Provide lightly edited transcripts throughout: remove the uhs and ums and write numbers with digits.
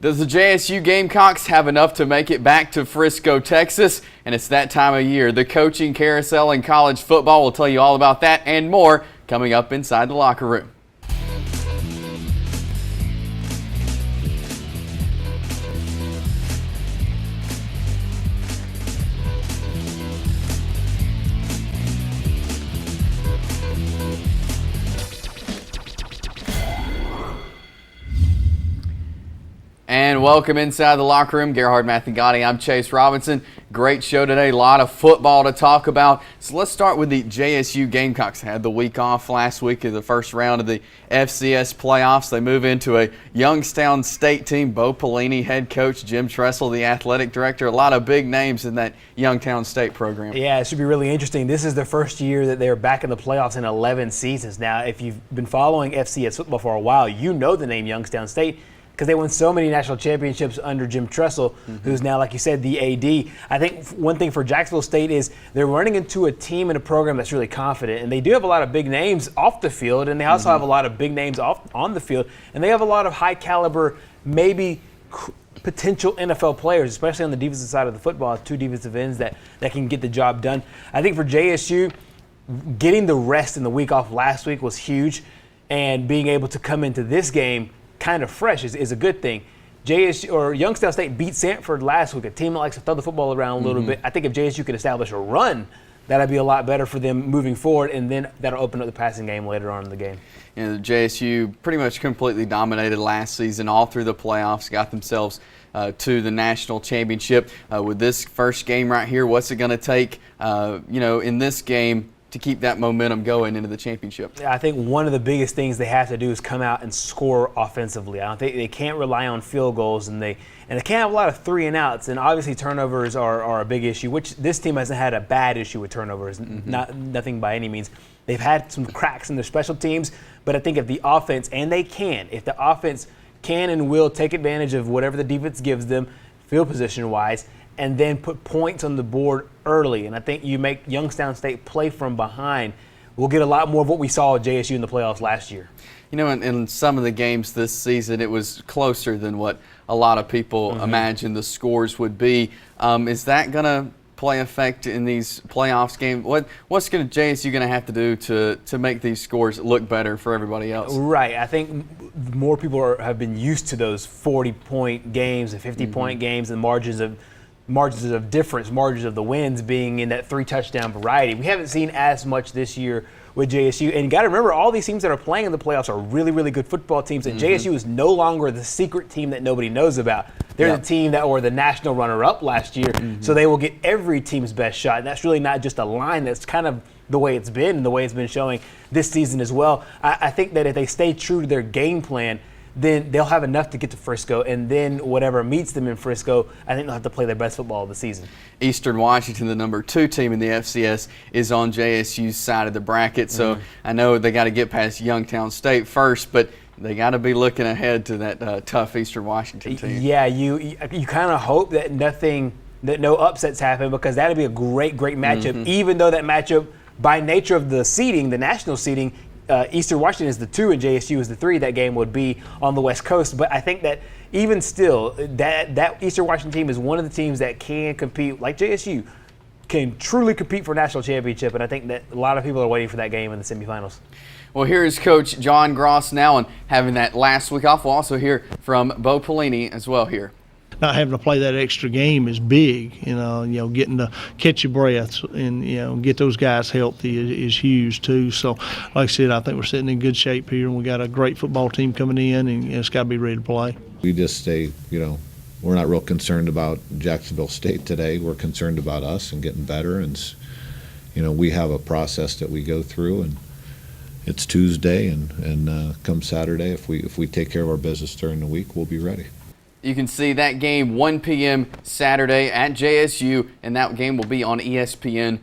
Does the JSU Gamecocks have enough to make it back to Frisco, Texas? And it's that time of year. The coaching carousel in college football will tell you all about that and more coming up inside the locker room. And welcome inside the locker room. Gerhard Mathagani, I'm Chase Robinson. Great show today, a lot of football to talk about. So let's start with the JSU Gamecocks. Had the week off last week of the first round of the FCS playoffs. They move into a Youngstown State team. Bo Pelini, head coach, Jim Tressel, the athletic director. A lot of big names in that Youngstown State program. Yeah, it should be really interesting. This is the first year that they're back in the playoffs in 11 seasons. Now, if you've been following FCS football for a while, you know the name Youngstown State, because they won so many national championships under Jim Tressel, who's now, like you said, the AD. I think one thing for Jacksonville State is they're running into a team and a program that's really confident, and they do have a lot of big names off the field, and they also have a lot of big names on the field, and they have a lot of high caliber, maybe potential NFL players, especially on the defensive side of the football, two defensive ends that can get the job done. I think for JSU, getting the rest in the week off last week was huge, and being able to come into this game kind of fresh is a good thing. JSU or Youngstown State beat Sanford last week, a team that likes to throw the football around a little bit. I think if JSU could establish a run, that'd be a lot better for them moving forward, and then that'll open up the passing game later on in the game. You know, JSU pretty much completely dominated last season, all through the playoffs, got themselves to the national championship. With this first game right here, what's it going to take, in this game to keep that momentum going into the championship? I think one of the biggest things they have to do is come out and score offensively. I don't think they can't rely on field goals, and they can't have a lot of 3 and outs. And obviously turnovers are a big issue, which this team hasn't had a bad issue with turnovers, nothing by any means. They've had some cracks in their special teams, but I think if the offense, and if the offense can and will take advantage of whatever the defense gives them, field position wise, and then put points on the board early. And I think you make Youngstown State play from behind, we'll get a lot more of what we saw at JSU in the playoffs last year. You know, in some of the games this season, it was closer than what a lot of people imagined the scores would be. Is that going to play effect in these playoffs games? What's JSU going to have to do to make these scores look better for everybody else? Right. I think more people have been used to those 40-point games and 50-point games and margins of difference, margins of the wins being in that 3-touchdown variety. We haven't seen as much this year with JSU. And you got to remember, all these teams that are playing in the playoffs are really, really good football teams. And JSU is no longer the secret team that nobody knows about. They're the team that were the national runner-up last year. So they will get every team's best shot. And that's really not just a line. That's kind of the way it's been and the way it's been showing this season as well. I think that if they stay true to their game plan, then they'll have enough to get to Frisco, and then whatever meets them in Frisco, I think they'll have to play their best football of the season. Eastern Washington, the number 2 team in the FCS, is on JSU's side of the bracket, so I know they got to get past Youngstown State first, but they got to be looking ahead to that tough Eastern Washington team. Yeah, you kind of hope that no upsets happen, because that'd be a great matchup, even though that matchup, by nature of the seeding, the national seeding, Eastern Washington is the 2 and JSU is the 3. That game would be on the West Coast. But I think that even still, that Eastern Washington team is one of the teams that can compete, like JSU, can truly compete for a national championship. And I think that a lot of people are waiting for that game in the semifinals. Well, here is Coach John Gross now, and having that last week off. We'll also hear from Bo Pelini as well here. Not having to play that extra game is big, getting to catch your breaths and, get those guys healthy is huge too. So, like I said, I think we're sitting in good shape here, and we got a great football team coming in, and it's got to be ready to play. We just stay, we're not real concerned about Jacksonville State today. We're concerned about us and getting better, and, we have a process that we go through, and it's Tuesday, and come Saturday, if we take care of our business during the week, we'll be ready. You can see that game 1 p.m. Saturday at JSU, and that game will be on ESPN3.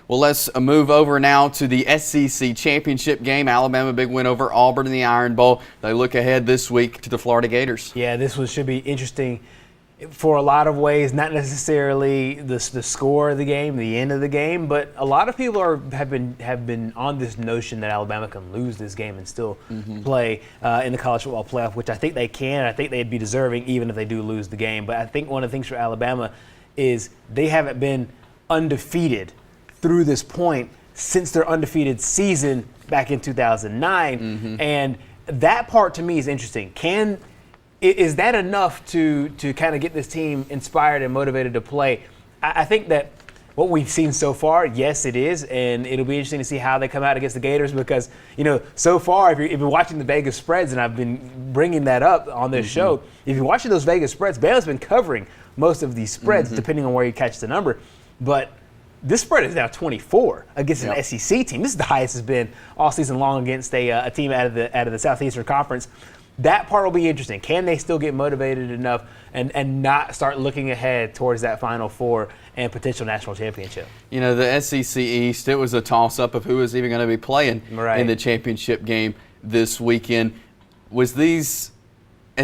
Well, let's move over now to the SEC championship game. Alabama, big win over Auburn in the Iron Bowl. They look ahead this week to the Florida Gators. Yeah, this one should be interesting. for a lot of ways, not necessarily the score of the game, the end of the game, but a lot of people have been on this notion that Alabama can lose this game and still play in the college football playoff, which I think they can. I think they'd be deserving even if they do lose the game. But I think one of the things for Alabama is they haven't been undefeated through this point since their undefeated season back in 2009, and that part to me is interesting. Is that enough to kind of get this team inspired and motivated to play? I think that what we've seen so far, yes, it is, and it'll be interesting to see how they come out against the Gators because, so far, if you're watching the Vegas spreads, and I've been bringing that up on this show, if you're watching those Vegas spreads, Bama's been covering most of these spreads depending on where you catch the number, but this spread is now 24 against an SEC team. This is the highest it's been all season long against a team out of the Southeastern Conference. That part will be interesting. Can they still get motivated enough and not start looking ahead towards that Final Four and potential national championship? The SEC East, it was a toss-up of who was even going to be playing in the championship game this weekend. Was these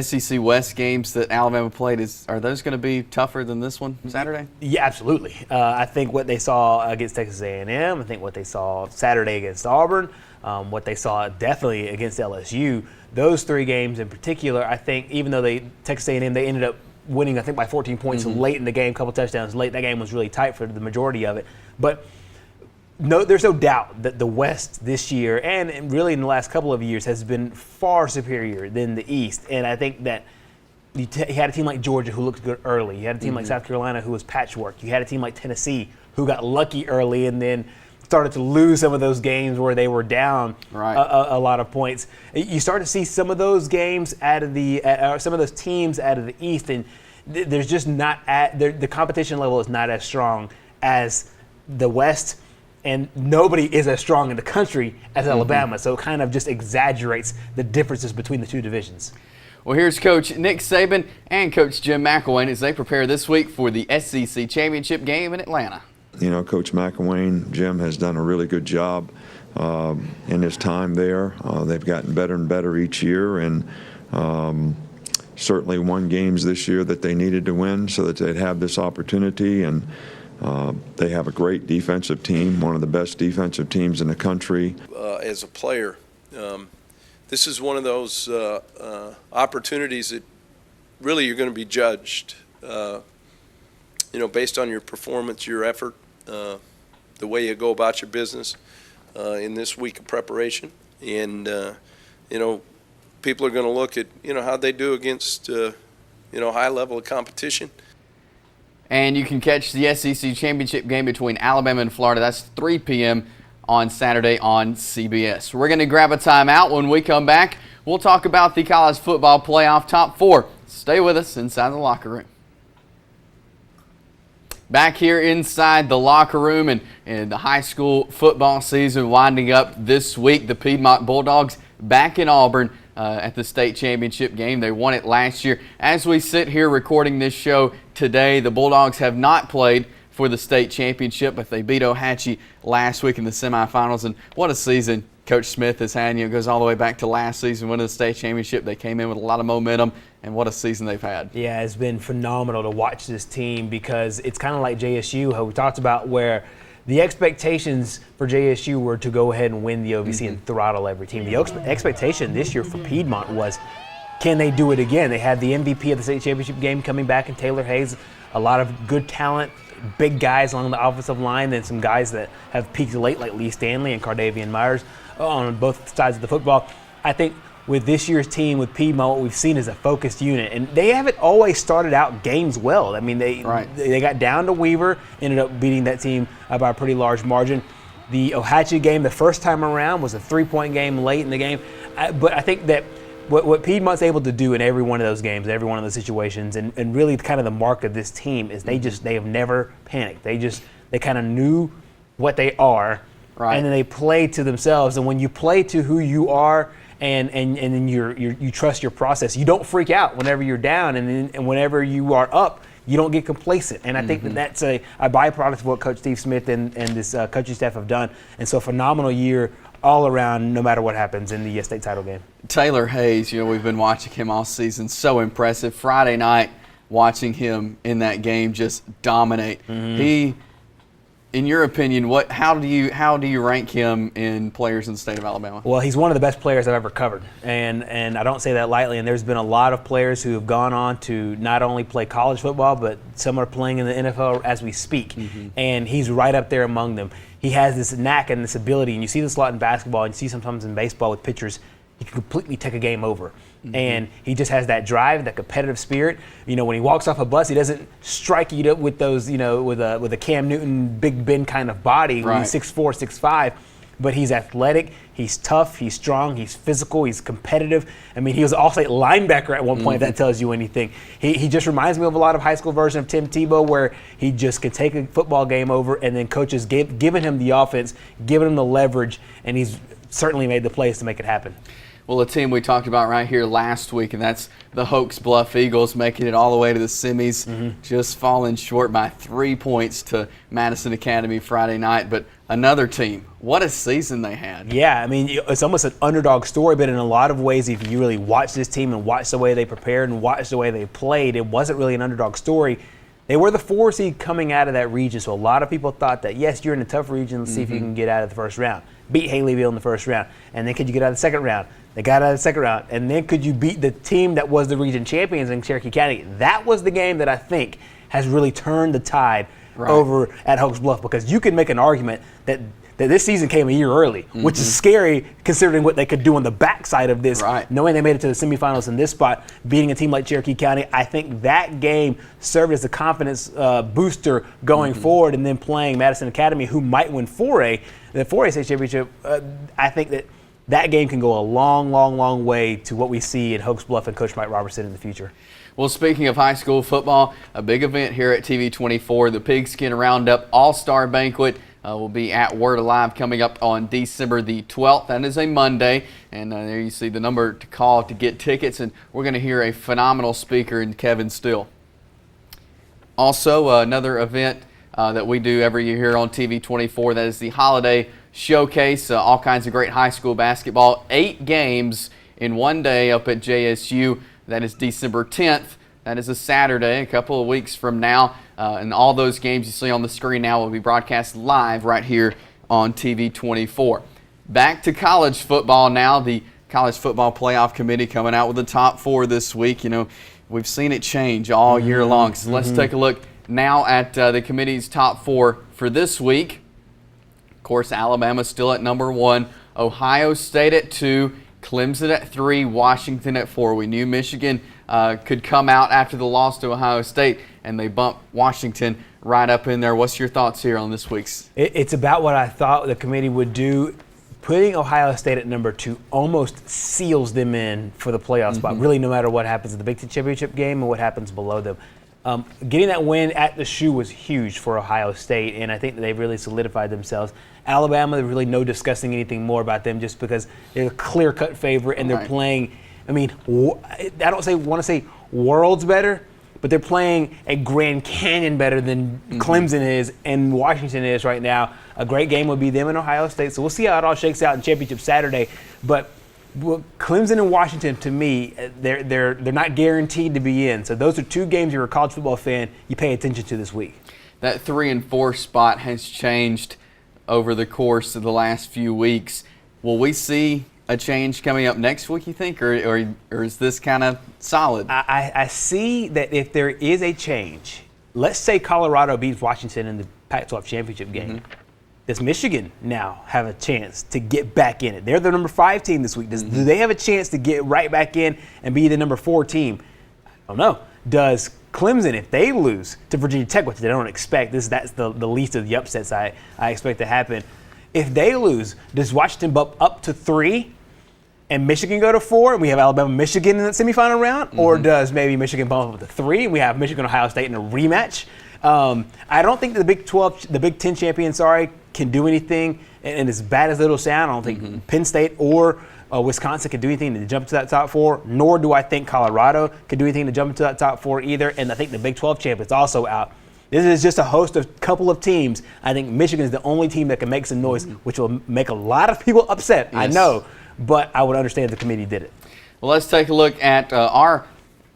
SEC West games that Alabama played, are those going to be tougher than this one Saturday? Yeah, absolutely. I think what they saw against Texas A&M, I think what they saw Saturday against Auburn, what they saw definitely against LSU, those three games in particular, I think even though Texas A&M, they ended up winning, I think, by 14 points late in the game, a couple touchdowns late. That game was really tight for the majority of it. But there's no doubt that the West this year and really in the last couple of years has been far superior than the East. And I think that you had a team like Georgia who looked good early. You had a team like South Carolina who was patchwork. You had a team like Tennessee who got lucky early and then started to lose some of those games where they were down a lot of points. You start to see some of those games out of some of those teams out of the East, and there's just not the competition level is not as strong as the West, and nobody is as strong in the country as Alabama. So it kind of just exaggerates the differences between the two divisions. Well, here's Coach Nick Saban and Coach Jim McElwain as they prepare this week for the SEC Championship game in Atlanta. Coach McElwain, Jim has done a really good job in his time there. They've gotten better and better each year, and certainly won games this year that they needed to win so that they'd have this opportunity. And they have a great defensive team, one of the best defensive teams in the country. As a player, this is one of those opportunities that really you're going to be judged, based on your performance, your effort, the way you go about your business in this week of preparation. And, people are going to look at, how they do against, high level of competition. And you can catch the SEC Championship game between Alabama and Florida. That's 3 p.m. on Saturday on CBS. We're going to grab a timeout. When we come back, we'll talk about the college football playoff top four. Stay with us inside the locker room. Back here inside the locker room and the high school football season winding up this week. The Piedmont Bulldogs back in Auburn at the state championship game. They won it last year. As we sit here recording this show today, the Bulldogs have not played for the state championship, but they beat Ohatchee last week in the semifinals. And what a season Coach Smith has had. It goes all the way back to last season, winning the state championship. They came in with a lot of momentum, and what a season they've had. Yeah, it's been phenomenal to watch this team because it's kind of like JSU, how we talked about, where the expectations for JSU were to go ahead and win the OVC and throttle every team. The expectation this year for Piedmont was, can they do it again? They had the MVP of the state championship game coming back in Taylor Hayes, a lot of good talent, big guys along the offensive line, and some guys that have peaked late like Lee Stanley and Cardavian Myers on both sides of the football. I think with this year's team, with Piedmont, what we've seen is a focused unit, and they haven't always started out games well. I mean, they got down to Weaver, ended up beating that team by a pretty large margin. The Ohatchee game, the first time around, was a 3-point game late in the game, but I think that what Piedmont's able to do in every one of those games, every one of those situations, and really kind of the mark of this team is they have never panicked. They kind of knew what they are, and then they play to themselves. And when you play to who you are, and then you trust your process, you don't freak out whenever you're down, and whenever you are up, you don't get complacent. And I think that's a byproduct of what Coach Steve Smith and this coaching staff have done. And so, a phenomenal year all around, no matter what happens in the state title game. Taylor Hayes, we've been watching him all season. So impressive. Friday night, watching him in that game just dominate. He, in your opinion, how do you rank him in players in the state of Alabama? Well, he's one of the best players I've ever covered, and I don't say that lightly. And there's been a lot of players who have gone on to not only play college football, but some are playing in the NFL as we speak. And he's right up there among them. He has this knack and this ability, and you see this a lot in basketball, and you see sometimes in baseball with pitchers. He can completely take a game over. And he just has that drive, that competitive spirit. You know, when he walks off a bus, he doesn't strike you with those, you know, with a Cam Newton, Big Ben kind of body. Right. He's 6'4", 6'5", but he's athletic, he's tough, he's strong, he's physical, he's competitive. I mean, he was also a linebacker at one point, if that tells you anything. He just reminds me of a lot of high school version of Tim Tebow, where he just can take a football game over, and then coaches giving him the offense, giving him the leverage, and he's certainly made the plays to make it happen. Well, a team we talked about right here last week, and that's the Hoax Bluff Eagles, making it all the way to the semis, just falling short by 3 points to Madison Academy Friday night. But another team, what a season they had. Yeah, I mean, it's almost an underdog story, but in a lot of ways, if you really watch this team and watch the way they prepared and watch the way they played, it wasn't really an underdog story. They were the 4 seed coming out of that region, so a lot of people thought that, yes, you're in a tough region, let's see if you can get out of the first round. Beat Haleyville in the first round, and then could you get out of the second round? They got out of the second round, and then could you beat the team that was the region champions in Cherokee County? That was the game that I think has really turned the tide over at Hoax Bluff, because you can make an argument that this season came a year early, which is scary considering what they could do on the backside of this. Knowing they made it to the semifinals in this spot, beating a team like Cherokee County, I think that game served as a confidence booster going forward, and then playing Madison Academy, who might win the 4A state championship. I think that game can go a long, long, long way to what we see in Hoax Bluff and Coach Mike Robertson in the future. Well, speaking of high school football, a big event here at TV24, the Pigskin Roundup All-Star Banquet will be at Word Alive coming up on December the 12th. That is a Monday, and there you see the number to call to get tickets, and we're going to hear a phenomenal speaker in Kevin Steele. Also, another event that we do every year here on TV24, that is the Holiday Showcase, all kinds of great high school basketball, 8 games in one day up at JSU. That is December 10th. That is a Saturday, a couple of weeks from now. And all those games you see on the screen now will be broadcast live right here on TV24. Back to college football now. The College Football Playoff Committee coming out with the top 4 this week. You know, we've seen it change all year long. So let's take a look now at the committee's top 4 for this week. Of course, Alabama still at number 1, Ohio State at 2, Clemson at 3, Washington at 4. We knew Michigan could come out after the loss to Ohio State, and they bumped Washington right up in there. What's your thoughts here on this week's? It's about what I thought the committee would do. Putting Ohio State at number 2 almost seals them in for the playoff spot, really, no matter what happens in the Big Ten Championship game and what happens below them. Getting that win at the Shoe was huge for Ohio State, and I think that they've really solidified themselves. Alabama, there's really no discussing anything more about them just because they're a clear-cut favorite, and they're playing, I mean, I don't want to say worlds better, but they're playing a Grand Canyon better than Clemson is and Washington is right now. A great game would be them and Ohio State, so we'll see how it all shakes out in Championship Saturday. But Clemson and Washington, to me, they're not guaranteed to be in. So those are 2 games you're a college football fan you pay attention to this week. That 3 and 4 spot has changed over the course of the last few weeks. Will we see a change coming up next week, you think, or is this kind of solid? I see that if there is a change, let's say Colorado beats Washington in the Pac-12 championship game. Does Michigan now have a chance to get back in it? They're the number 5 team this week. Do they have a chance to get right back in and be the number 4 team? I don't know. Does Clemson, if they lose to Virginia Tech, which they don't expect, that's the least of the upsets I expect to happen. If they lose, does Washington bump up to 3 and Michigan go to 4 and we have Alabama-Michigan in the semifinal round? Or does maybe Michigan bump up to 3 and we have Michigan-Ohio State in a rematch? I don't think the Big Ten champions, can do anything. And as bad as it'll sound, I don't think Penn State or Wisconsin could do anything to jump to that top 4, nor do I think Colorado could do anything to jump into that top 4 either. And I think the Big 12 champ is also out. This is just a host of couple of teams. I think Michigan is the only team that can make some noise, which will make a lot of people upset, I know. But I would understand if the committee did it. Well, let's take a look at our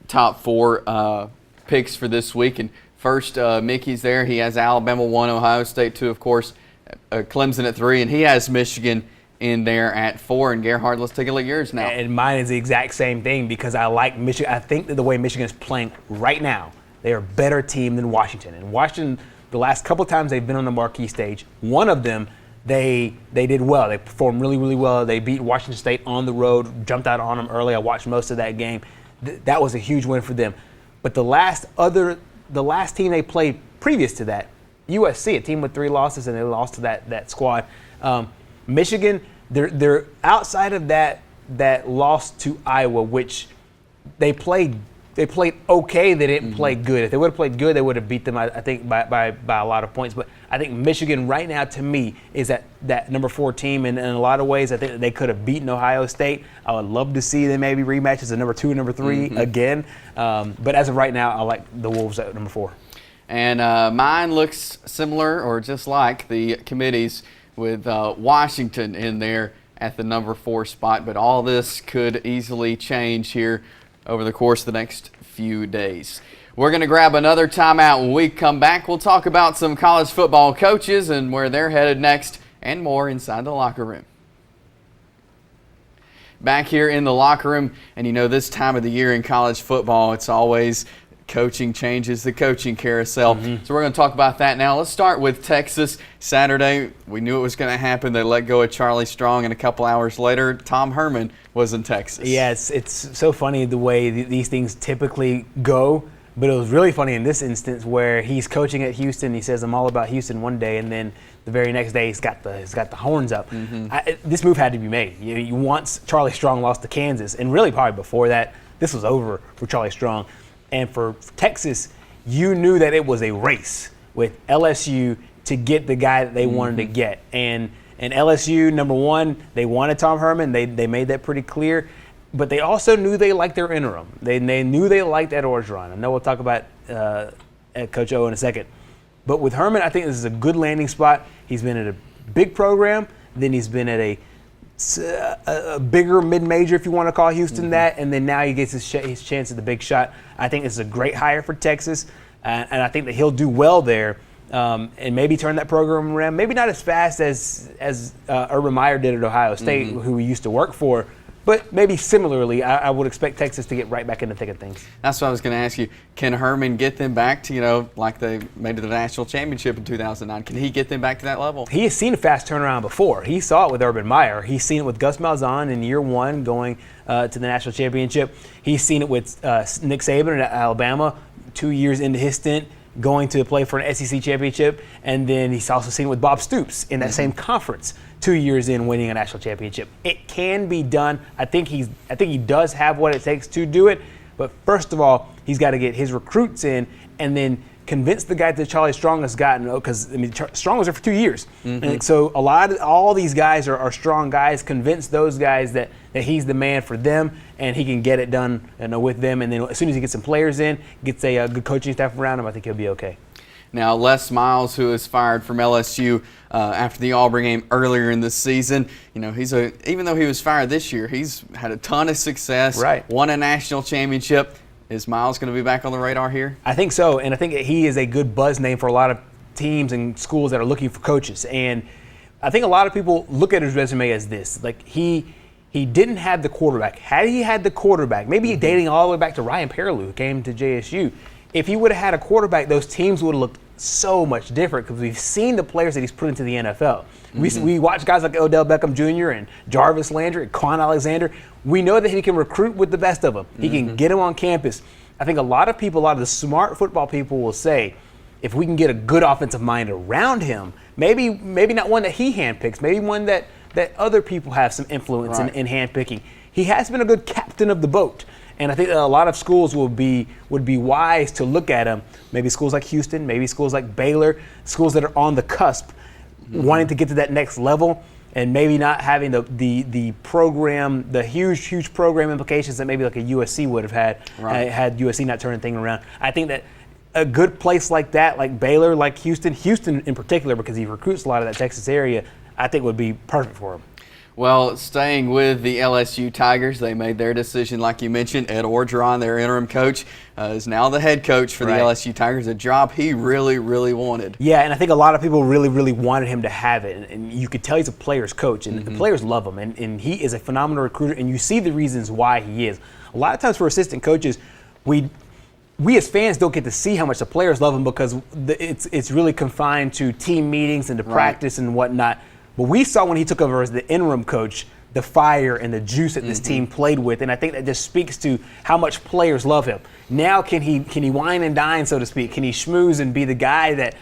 top 4 picks for this week. And first, Mickey's there. He has Alabama 1, Ohio State 2, of course, Clemson at 3, and he has Michigan in there at 4. And Gerhard, let's take a look at yours now. And mine is the exact same thing because I like Michigan. I think that the way Michigan is playing right now, they are a better team than Washington. And Washington, the last couple times they've been on the marquee stage, one of them, they did well. They performed really, really well. They beat Washington State on the road, jumped out on them early. I watched most of that game. That was a huge win for them. But the last team they played previous to that, USC, a team with 3 losses, and they lost to that squad. Michigan, they're outside of that loss to Iowa, which they played okay. They didn't play good. If they would have played good, they would have beat them, I think, by a lot of points. But I think Michigan right now, to me, is that number 4 team. And in a lot of ways, I think that they could have beaten Ohio State. I would love to see them maybe rematch as a number 2 and number 3 again. But as of right now, I like the Wolves at number 4. And mine looks similar or just like the committees with Washington in there at the number 4 spot. But all this could easily change here over the course of the next few days. We're going to grab another timeout. When we come back, we'll talk about some college football coaches and where they're headed next and more inside the locker room. Back here in the locker room, and you know this time of the year in college football, it's always coaching changes, the coaching carousel. So we're going to talk about that now. Let's start with Texas. Saturday, we knew it was going to happen. They let go of Charlie Strong, and a couple hours later, Tom Herman was in Texas. Yes, it's so funny the way these things typically go, but it was really funny in this instance where he's coaching at Houston. He says, I'm all about Houston one day, and then the very next day he's got the horns up. This move had to be made. Once Charlie Strong lost to Kansas, and really probably before that, this was over for Charlie Strong. And for Texas, you knew that it was a race with LSU to get the guy that they wanted to get. And LSU, number 1, they wanted Tom Herman. They made that pretty clear. But they also knew they liked their interim. They knew they liked Ed Orgeron. I know we'll talk about Coach O in a second. But with Herman, I think this is a good landing spot. He's been at a big program. Then he's been at a bigger mid-major, if you want to call Houston that, and then now he gets his chance at the big shot. I think this is a great hire for Texas, and I think that he'll do well there and maybe turn that program around. Maybe not as fast as Urban Meyer did at Ohio State, who he used to work for, but maybe similarly, I would expect Texas to get right back in the thick of things. That's what I was going to ask you. Can Herman get them back to, like they made it to the national championship in 2009? Can he get them back to that level? He has seen a fast turnaround before. He saw it with Urban Meyer. He's seen it with Gus Malzahn in year 1 going to the national championship. He's seen it with Nick Saban at Alabama 2 years into his stint, going to play for an SEC championship. And then he's also seen it with Bob Stoops in that same conference 2 years in, winning a national championship. It can be done. I think he does have what it takes to do it. But first of all, he's got to get his recruits in and then convince the guy that Charlie Strong has gotten, because Strong was there for 2 years. And so all these guys are strong guys. Convince those guys that he's the man for them and he can get it done with them. And then as soon as he gets some players in, gets a good coaching staff around him, I think he'll be okay. Now, Les Miles, who was fired from LSU after the Auburn game earlier in the season, even though he was fired this year, he's had a ton of success, won a national championship. Is Miles going to be back on the radar here? I think so, and I think he is a good buzz name for a lot of teams and schools that are looking for coaches. And I think a lot of people look at his resume as this: like he didn't have the quarterback. Had he had the quarterback, maybe dating all the way back to Ryan Perrilloux, who came to JSU. If he would have had a quarterback, those teams would have looked so much different because we've seen the players that he's put into the NFL. We watch guys like Odell Beckham Jr. and Jarvis Landry and Quan Alexander. We know that he can recruit with the best of them. He can get them on campus. I think a lot of the smart football people will say, if we can get a good offensive mind around him, maybe not one that he handpicks, maybe one that other people have some influence in handpicking. He has been a good captain of the boat. And I think a lot of schools would be wise to look at him. Maybe schools like Houston, maybe schools like Baylor, schools that are on the cusp, wanting to get to that next level, and maybe not having the program, the huge program implications that maybe like a USC would have had, had USC not turning things around. I think that a good place like that, like Baylor, like Houston in particular, because he recruits a lot of that Texas area, I think would be perfect for him. Well, staying with the LSU Tigers, they made their decision, like you mentioned. Ed Orgeron, their interim coach, is now the head coach for the LSU Tigers, a job he really, really wanted. Yeah, and I think a lot of people really, really wanted him to have it. And you could tell he's a player's coach, and the players love him. And he is a phenomenal recruiter, and you see the reasons why he is. A lot of times for assistant coaches, we as fans don't get to see how much the players love him because it's really confined to team meetings and to practice and whatnot. But we saw when he took over as the interim coach, the fire and the juice that this team played with, and I think that just speaks to how much players love him. Now, can he wine and dine, so to speak? Can he schmooze and be the guy that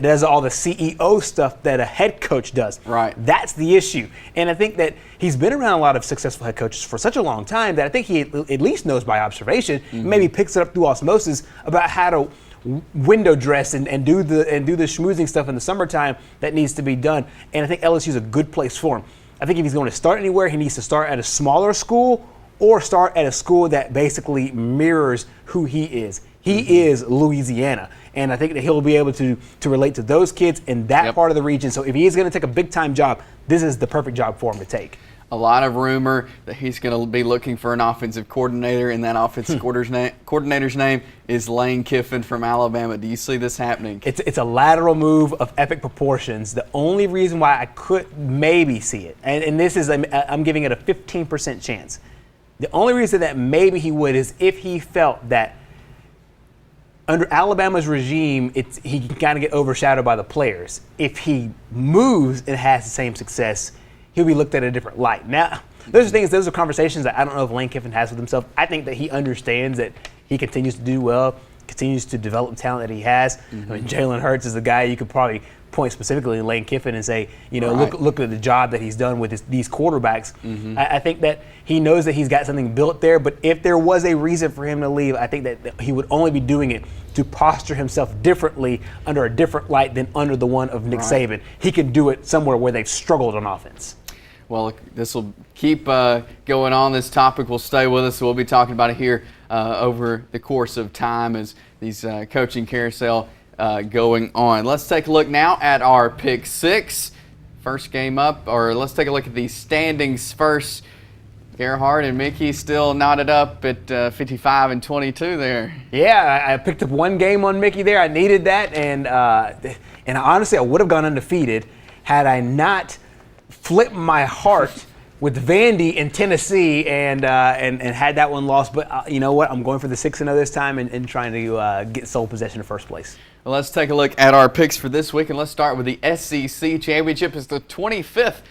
does all the CEO stuff that a head coach does? Right. That's the issue. And I think that he's been around a lot of successful head coaches for such a long time that I think he at least knows by observation, maybe picks it up through osmosis about how to window dress and do the schmoozing stuff in the summertime that needs to be done. And I think LSU is a good place for him. I think if he's going to start anywhere, he needs to start at a smaller school or start at a school that basically mirrors who he is. He is Louisiana. And I think that he'll be able to relate to those kids in that part of the region. So if he is going to take a big-time job, this is the perfect job for him to take. A lot of rumor that he's going to be looking for an offensive coordinator, and that offensive coordinator's name is Lane Kiffin from Alabama. Do you see this happening? It's a lateral move of epic proportions. The only reason why I could maybe see it, and this is, I'm giving it a 15% chance. The only reason that maybe he would is if he felt that under Alabama's regime, he can kind of get overshadowed by the players. If he moves and has the same success, he'll be looked at a different light. Now, those are conversations that I don't know if Lane Kiffin has with himself. I think that he understands that he continues to do well, continues to develop the talent that he has. I mean, Jalen Hurts is a guy you could probably point specifically to Lane Kiffin and say, look at the job that he's done with these quarterbacks. I think that he knows that he's got something built there, but if there was a reason for him to leave, I think that he would only be doing it to posture himself differently under a different light than under the one of Nick Saban. He can do it somewhere where they've struggled on offense. Well, this will keep going on. This topic will stay with us. We'll be talking about it here over the course of time as these coaching carousel going on. Let's take a look now at our Pick 6. First game up, or let's take a look at the standings first. Gerhard and Mickey still knotted up at 55 and 22 there. Yeah, I picked up one game on Mickey there. I needed that, and honestly, I would have gone undefeated had I not flipped my heart with Vandy in Tennessee and had that one lost. But you know what? I'm going for the 6-0 this time and trying to get sole possession in first place. Well, let's take a look at our picks for this week, and let's start with the SEC Championship. It's the 25th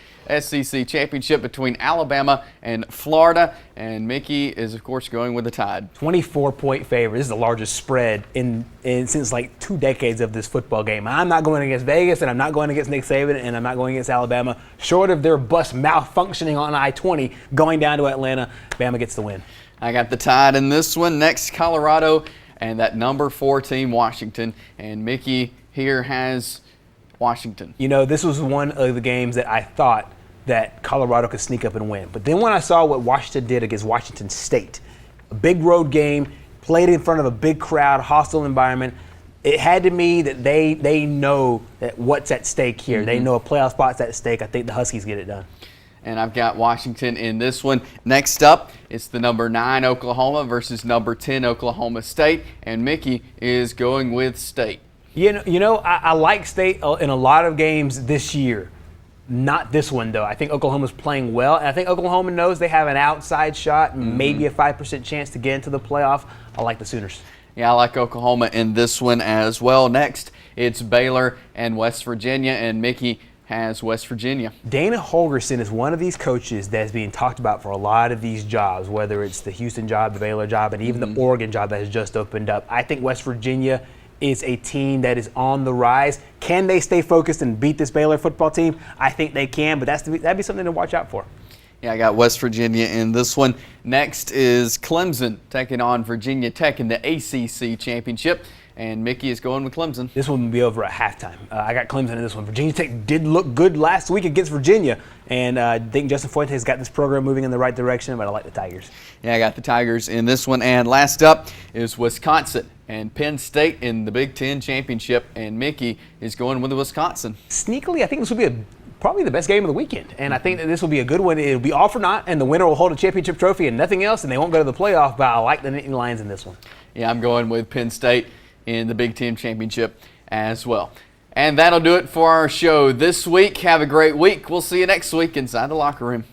SEC Championship between Alabama and Florida, and Mickey is, of course, going with the Tide. 24-point favorite. This is the largest spread in since like 2 decades of this football game. I'm not going against Vegas, and I'm not going against Nick Saban, and I'm not going against Alabama. Short of their bus malfunctioning on I-20, going down to Atlanta, Bama gets the win. I got the Tide in this one. Next, Colorado, and that number 4 team, Washington, and Mickey here has Washington. You know, this was one of the games that I thought that Colorado could sneak up and win. But then when I saw what Washington did against Washington State, a big road game, played in front of a big crowd, hostile environment, it had to me that they know that what's at stake here. They know a playoff spot's at stake. I think the Huskies get it done. And I've got Washington in this one. Next up, it's the number 9 Oklahoma versus number 10 Oklahoma State, and Mickey is going with State. I like State in a lot of games this year. Not this one, though. I think Oklahoma's playing well, and I think Oklahoma knows they have an outside shot, maybe a 5% chance to get into the playoff. I like the Sooners. Yeah, I like Oklahoma in this one as well. Next, it's Baylor and West Virginia, and Mickey has West Virginia. Dana Holgorsen is one of these coaches that's being talked about for a lot of these jobs, whether it's the Houston job, the Baylor job, and even the Oregon job that has just opened up. I think West Virginia is a team that is on the rise. Can they stay focused and beat this Baylor football team? I think they can, but that'd be something to watch out for. Yeah, I got West Virginia in this one. Next is Clemson taking on Virginia Tech in the ACC Championship, and Mickey is going with Clemson. This one will be over at halftime. I got Clemson in this one. Virginia Tech did look good last week against Virginia, and I think Justin Fuentes got this program moving in the right direction, but I like the Tigers. Yeah, I got the Tigers in this one. And last up is Wisconsin and Penn State in the Big Ten Championship, and Mickey is going with Wisconsin. Sneakily, I think this will be a probably the best game of the weekend. And I think that this will be a good one. It'll be all for naught, and the winner will hold a championship trophy and nothing else, and they won't go to the playoff. But I like the Nittany Lions in this one. Yeah, I'm going with Penn State in the Big Ten Championship as well. And that'll do it for our show this week. Have a great week. We'll see you next week inside the locker room.